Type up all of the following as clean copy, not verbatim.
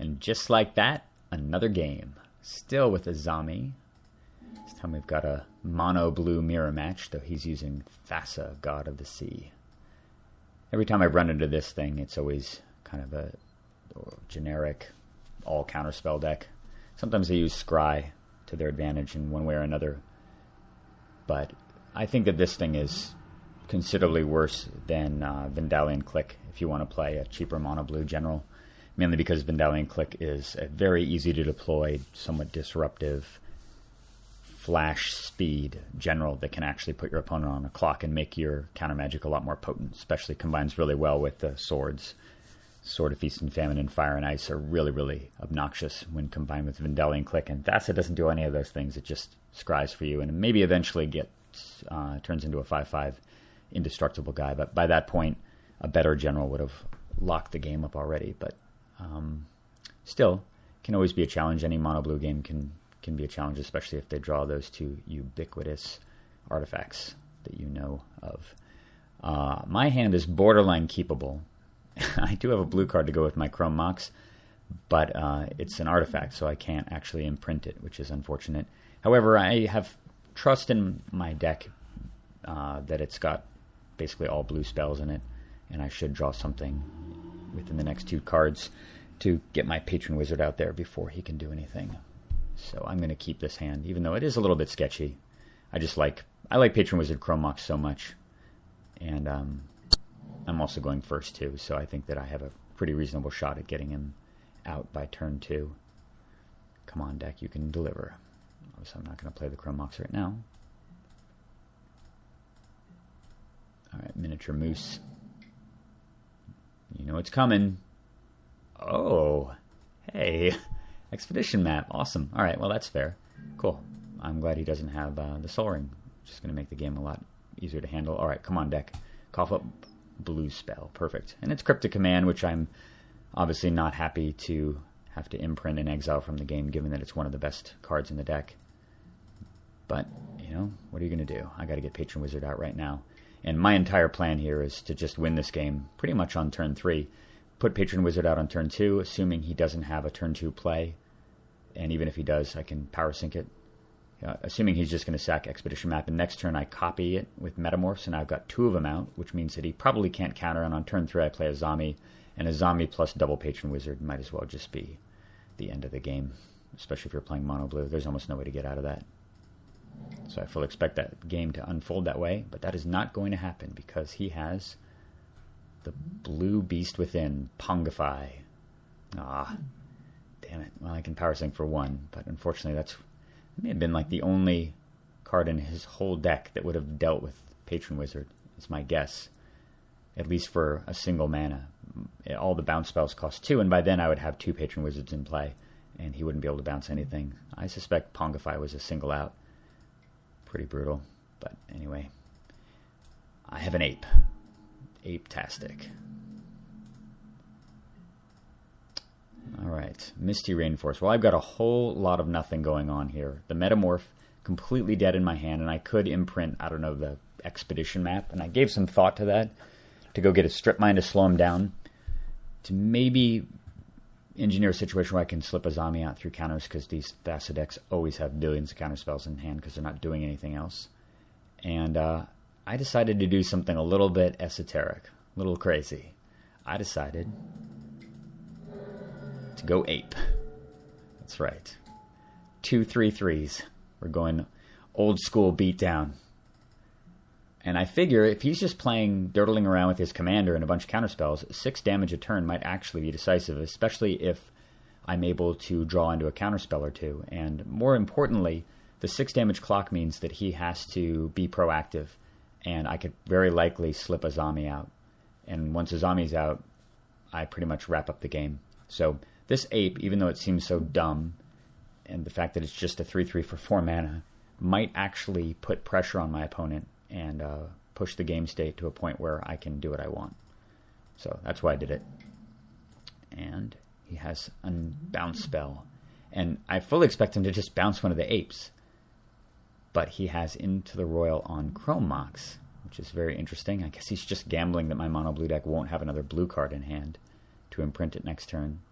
And just like that, another game. Still with Azami. This time we've got a mono blue mirror match, though he's using Thassa, God of the Sea. Every time I've run into this thing, it's always kind of a generic all counterspell deck. Sometimes they use Scry to their advantage in one way or another. But I think that this thing is considerably worse than Vendalion Click if you want to play a cheaper mono blue general. Mainly because Vendalion Click is a very easy to deploy, somewhat disruptive, flash speed general that can actually put your opponent on a clock and make your counter magic a lot more potent, especially combines really well with the swords. Sword of Feast and Famine and Fire and Ice are really, really obnoxious when combined with Vendalion Click, and Thassa doesn't do any of those things. It just scries for you and maybe eventually turns into a 5/5 indestructible guy, but by that point a better general would have locked the game up already. But still, can always be a challenge. Any mono blue game can be a challenge, especially if they draw those two ubiquitous artifacts that you know of. My hand is borderline keepable. I do have a blue card to go with my Chrome Mox, but it's an artifact, so I can't actually imprint it, which is unfortunate. However, I have trust in my deck that it's got basically all blue spells in it, and I should draw something within the next two cards to get my Patron Wizard out there before he can do anything. So I'm going to keep this hand, even though it is a little bit sketchy. I like Patron Wizard Chrome Mox so much, and I'm also going first too, so I think that I have a pretty reasonable shot at getting him out by turn 2. Come on, deck, you can deliver. Obviously, I'm not going to play the Chrome Mox right now. Alright, Miniature Moose. You know it's coming. Oh, hey, Expedition map, awesome. Alright, well that's fair. Cool. I'm glad he doesn't have the Soul Ring. Just going to make the game a lot easier to handle. Alright, come on, deck. Cough up blue spell. Perfect. And it's Cryptic Command, which I'm obviously not happy to have to imprint and exile from the game, given that it's one of the best cards in the deck. But, you know, what are you going to do? I got to get Patron Wizard out right now. And my entire plan here is to just win this game pretty much on turn 3. Put Patron Wizard out on turn 2, assuming he doesn't have a turn 2 play. And even if he does, I can power sync it. Assuming he's just going to sack Expedition Map, and next turn I copy it with Metamorphs, and I've got 2 of them out, which means that he probably can't counter, and on turn 3 I play Azami, and Azami plus double Patron Wizard might as well just be the end of the game, especially if you're playing mono blue. There's almost no way to get out of that. So I fully expect that game to unfold that way, but that is not going to happen because he has the blue beast within, Pongify. Ah, damn it. Well, I can power sync for 1, but unfortunately that may have been like the only card in his whole deck that would have dealt with Patron Wizard, is my guess. At least for a single mana. All the bounce spells cost 2, and by then I would have 2 Patron Wizards in play, and he wouldn't be able to bounce anything. I suspect Pongify was a single out. Pretty brutal, but anyway. I have an ape. Ape-tastic. Alright, Misty Rainforest. Well, I've got a whole lot of nothing going on here. The Metamorph completely dead in my hand, and I could imprint, I don't know, the Expedition map, and I gave some thought to that, to go get a Strip Mine to slow him down, to maybe engineer a situation where I can slip Azami out through counters, because these Thassa decks always have billions of counter spells in hand because they're not doing anything else. And I decided to do something a little bit esoteric, a little crazy. I decided to go ape. That's right. 2 3/3s. We're going old school beatdown. And I figure if he's just playing, dirtling around with his commander and a bunch of counterspells, 6 damage a turn might actually be decisive, especially if I'm able to draw into a counterspell or 2. And more importantly, the 6 damage clock means that he has to be proactive, and I could very likely slip Azami out. And once Azami's out, I pretty much wrap up the game. So this ape, even though it seems so dumb, and the fact that it's just a 3/3 for 4 mana, might actually put pressure on my opponent and push the game state to a point where I can do what I want. So that's why I did it. And he has a bounce spell. And I fully expect him to just bounce one of the apes. But he has Into the Royal on Chrome Mox, which is very interesting. I guess he's just gambling that my mono blue deck won't have another blue card in hand to imprint it next turn.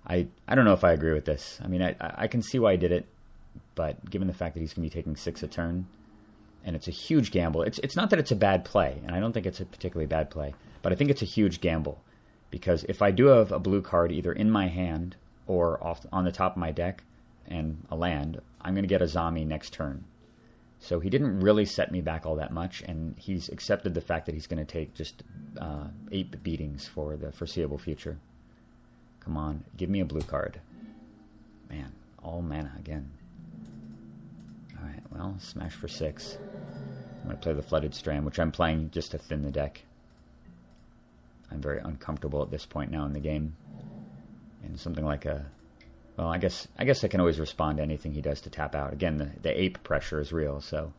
I don't know if I agree with this. I mean, I can see why he did it, but given the fact that he's going to be taking 6 a turn, and it's a huge gamble. It's not that it's a bad play, and I don't think it's a particularly bad play, but I think it's a huge gamble. Because if I do have a blue card either in my hand or off on the top of my deck and a land, I'm going to get Azami next turn. So he didn't really set me back all that much, and he's accepted the fact that he's going to take just 8 beatings for the foreseeable future. Come on, give me a blue card. Man, all mana again. Alright, well, smash for 6. I'm going to play the Flooded Strand, which I'm playing just to thin the deck. I'm very uncomfortable at this point now in the game. And something like a... Well, I guess I can always respond to anything he does to tap out. Again, the ape pressure is real, so...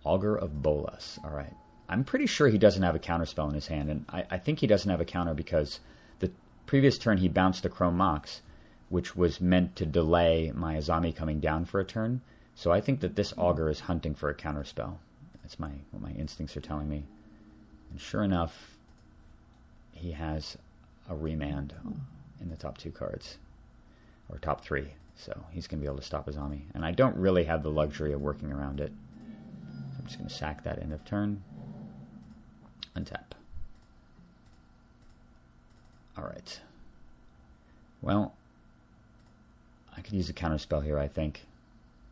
Augur of Bolas. Alright. I'm pretty sure he doesn't have a counterspell in his hand, and I think he doesn't have a counter because the previous turn he bounced the Chrome Mox, which was meant to delay my Azami coming down for a turn. So I think that this Augur is hunting for a counterspell. That's what my instincts are telling me. And sure enough, he has a remand in the top 2 cards. Or top 3. So he's going to be able to stop Azami. And I don't really have the luxury of working around it. So I'm just going to sack that end of turn. Untap. Alright. Well, I could use a counterspell here, I think.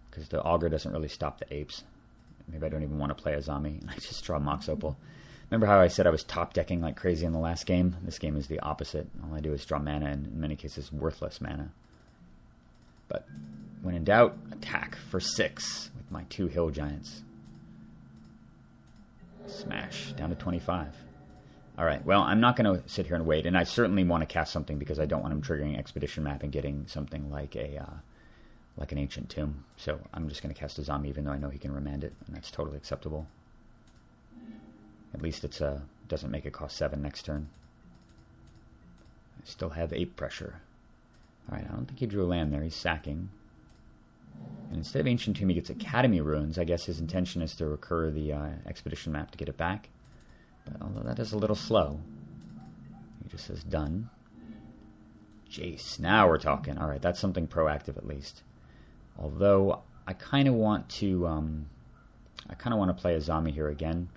Because the Augur doesn't really stop the apes. Maybe I don't even want to play Azami. I just draw Mox Opal. Remember how I said I was top decking like crazy in the last game? This game is the opposite. All I do is draw mana, and in many cases, worthless mana. But when in doubt, attack for 6 with my 2 Hill Giants. Smash, down to 25. Alright, well, I'm not going to sit here and wait, and I certainly want to cast something because I don't want him triggering Expedition Map and getting something like an Ancient Tomb. So I'm just going to cast Azami even though I know he can remand it, and that's totally acceptable. At least it doesn't make it cost 7 next turn. I still have 8 pressure. Alright, I don't think he drew a land there. He's sacking. And instead of Ancient Tomb, he gets Academy Ruins. I guess his intention is to recur the Expedition Map to get it back. But although that is a little slow, he just says done. Jace, now we're talking. Alright, that's something proactive at least. Although I kind of want to play Azami here again,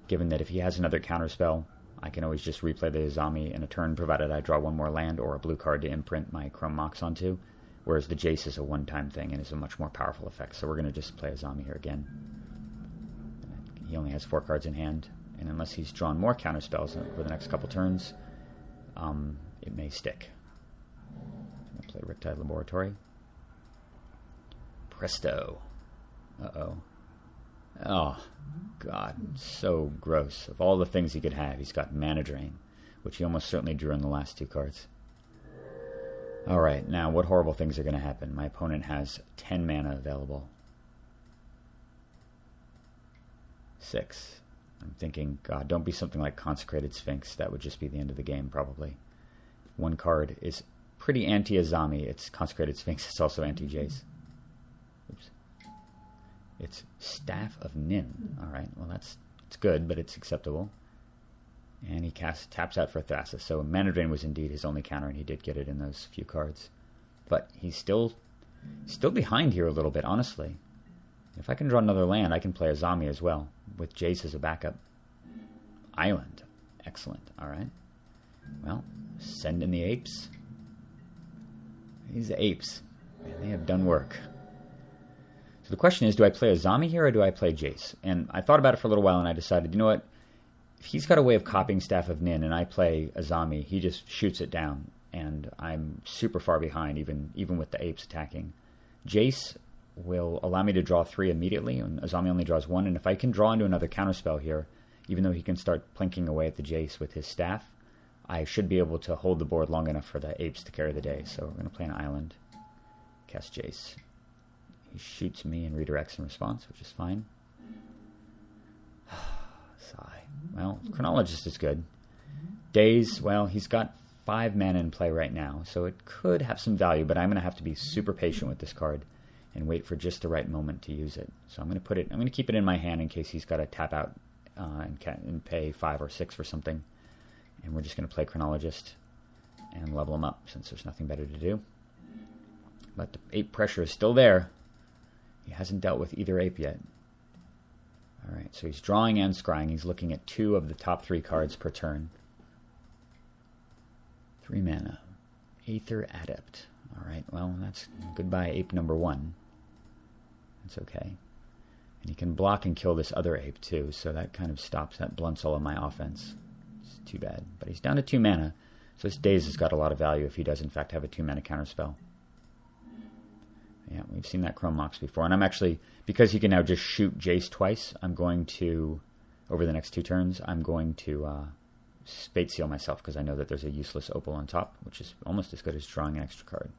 given that if he has another counterspell, I can always just replay the Azami in a turn, provided I draw one more land or a blue card to imprint my Chrome Mox onto, whereas the Jace is a one-time thing and is a much more powerful effect. So we're going to just play Azami here again. He only has 4 cards in hand, and unless he's drawn more counterspells over the next couple turns, it may stick. I'm going to play Riptide Laboratory. Presto. Uh-oh. Oh, God, so gross. Of all the things he could have, he's got Mana Drain, which he almost certainly drew in the last 2 cards. Alright, now what horrible things are going to happen? My opponent has 10 mana available. 6. I'm thinking, God, don't be something like Consecrated Sphinx. That would just be the end of the game, probably. 1 card is pretty anti-Azami. It's Consecrated Sphinx. It's also anti-Jace. Oops. It's Staff of Nin. Alright, well it's good, but it's acceptable. And he taps out for Thassa. So Mana Drain was indeed his only counter, and he did get it in those few cards. But he's still behind here a little bit, honestly. If I can draw another land, I can play Azami as well, with Jace as a backup. Island. Excellent. Alright. Well, send in the apes. These apes, man, they have done work. So the question is, do I play Azami here or do I play Jace? And I thought about it for a little while and I decided, you know what? If he's got a way of copying Staff of Nin and I play Azami, he just shoots it down. And I'm super far behind, even with the apes attacking. Jace will allow me to draw 3 immediately, and Azami only draws 1. And if I can draw into another counterspell here, even though he can start plinking away at the Jace with his staff, I should be able to hold the board long enough for the apes to carry the day. So we're going to play an island. Cast Jace. He shoots me and redirects in response, which is fine. Sigh. Well, Chronologist is good. Daze, well, he's got 5 mana in play right now, so it could have some value, but I'm going to have to be super patient with this card and wait for just the right moment to use it. So I'm going to keep it in my hand in case he's got to tap out and pay 5 or 6 for something. And we're just going to play Chronologist. and level him up since there's nothing better to do. But the ape pressure is still there. He hasn't dealt with either ape yet. Alright, so he's drawing and scrying. He's looking at 2 of the top 3 cards per turn. 3 mana. Aether Adept. Alright, well, that's goodbye ape number 1. That's okay. And he can block and kill this other ape too, so that kind of stops, that blunts all of my offense. It's too bad. But he's down to 2 mana, so this Daze has got a lot of value if he does in fact have a 2 mana counterspell. Yeah, we've seen that Chrome Mox before. And I'm actually, because he can now just shoot Jace twice, I'm going to, over the next 2 turns, I'm going to Fate Seal myself because I know that there's a useless Opal on top, which is almost as good as drawing an extra card.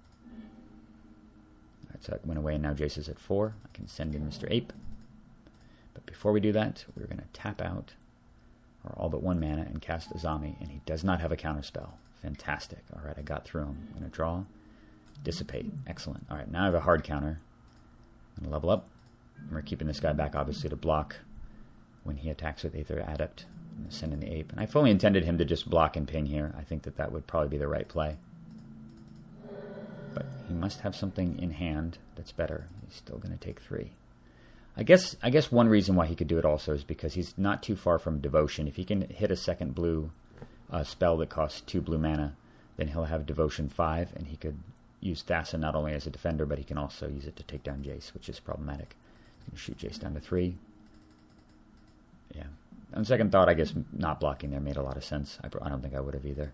Alright, so that went away and now Jace is at 4. I can send in Mr. Ape. But before we do that, we're going to tap out our all but 1 mana and cast Azami, and he does not have a counterspell. Fantastic. Alright, I got through him. I'm going to draw. Dissipate. Excellent. Alright, now I have a hard counter. I'm going to level up. And we're keeping this guy back, obviously, to block when he attacks with Aether Adept. I'm going to send in the ape. And I fully intended him to just block and ping here. I think that that would probably be the right play. But he must have something in hand that's better. He's still going to take 3. I guess one reason why he could do it also is because he's not too far from Devotion. If he can hit a second blue spell that costs 2 blue mana, then he'll have Devotion 5, and he could use Thassa not only as a defender, but he can also use it to take down Jace, which is problematic. He's going to shoot Jace down to 3. Yeah. On second thought, I guess not blocking there made a lot of sense. I don't think I would have either.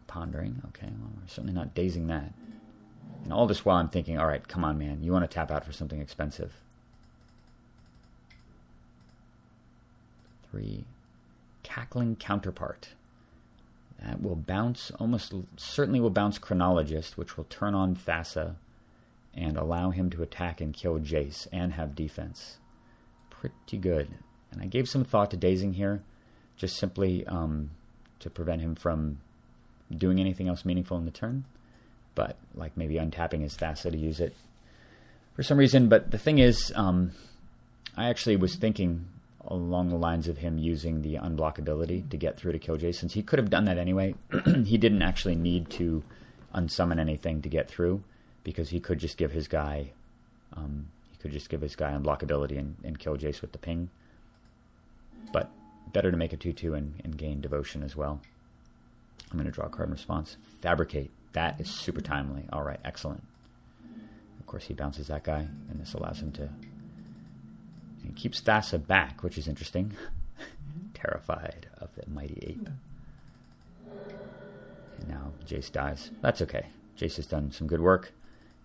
Pondering. Okay, well, we're certainly not dazing that. And all this while I'm thinking, alright, come on, man. You want to tap out for something expensive. 3. Cackling Counterpart. That will bounce, almost certainly will bounce Chronologist, which will turn on Thassa and allow him to attack and kill Jace and have defense. Pretty good. And I gave some thought to dazing here, just simply to prevent him from doing anything else meaningful in the turn. But, like maybe untapping his Thassa to use it for some reason. But the thing is, I actually was thinking along the lines of him using the unblockability to get through to kill Jace, since he could have done that anyway. He didn't actually need to unsummon anything to get through, because he could just give his guy unblockability and kill Jace with the ping. But better to make a 2/2 and gain Devotion as well. I'm going to draw a card in response. Fabricate. That is super timely. Alright, excellent. Of course he bounces that guy, and this allows him to... He keeps Thassa back, which is interesting. Terrified of the mighty ape. And now Jace dies. That's okay. Jace has done some good work,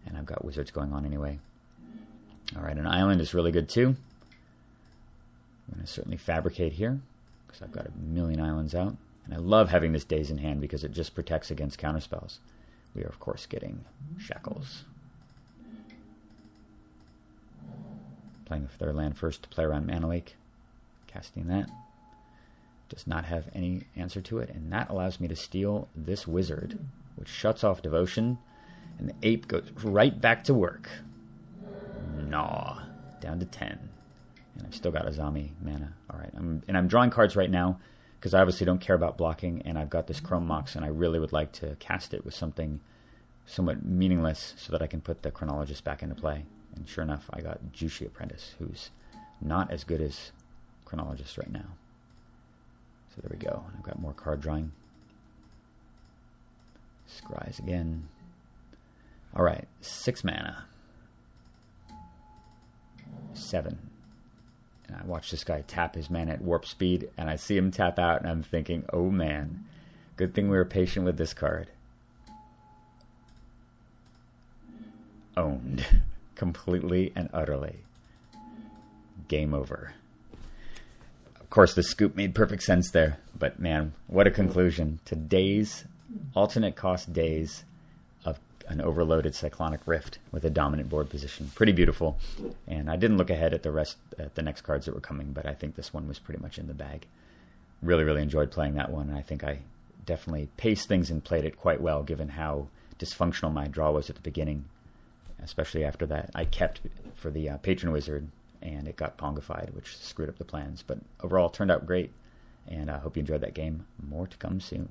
and I've got wizards going on anyway. Alright, an island is really good too. I'm going to certainly fabricate here, because I've got a million islands out. And I love having this Daze in hand, because it just protects against counterspells. We are, of course, getting Shackles. Playing with their land first to play around Mana Lake. Casting that. Does not have any answer to it, and that allows me to steal this wizard, which shuts off Devotion, and the ape goes right back to work. Gnaw. Down to 10. And I've still got Azami mana. Alright, I'm drawing cards right now, because I obviously don't care about blocking, and I've got this Chrome Mox, and I really would like to cast it with something somewhat meaningless so that I can put the Chronologist back into play. And sure enough, I got Jushi Apprentice, who's not as good as Chronologist right now. So there we go. I've got more card drawing. Scries again. Alright, 6 mana. 7. And I watch this guy tap his mana at warp speed, and I see him tap out, and I'm thinking, oh man, good thing we were patient with this card. Owned. Completely and utterly. Game over. Of course, the scoop made perfect sense there, but man, what a conclusion. Today's alternate cost days of an overloaded Cyclonic Rift with a dominant board position. Pretty beautiful. And I didn't look ahead at the next cards that were coming, but I think this one was pretty much in the bag. Really, really enjoyed playing that one, and I think I definitely paced things and played it quite well, given how dysfunctional my draw was at the beginning. Especially after that, I kept for the Patron Wizard, and it got pongified, which screwed up the plans. But overall, it turned out great, And I hope you enjoyed that game. More to come soon.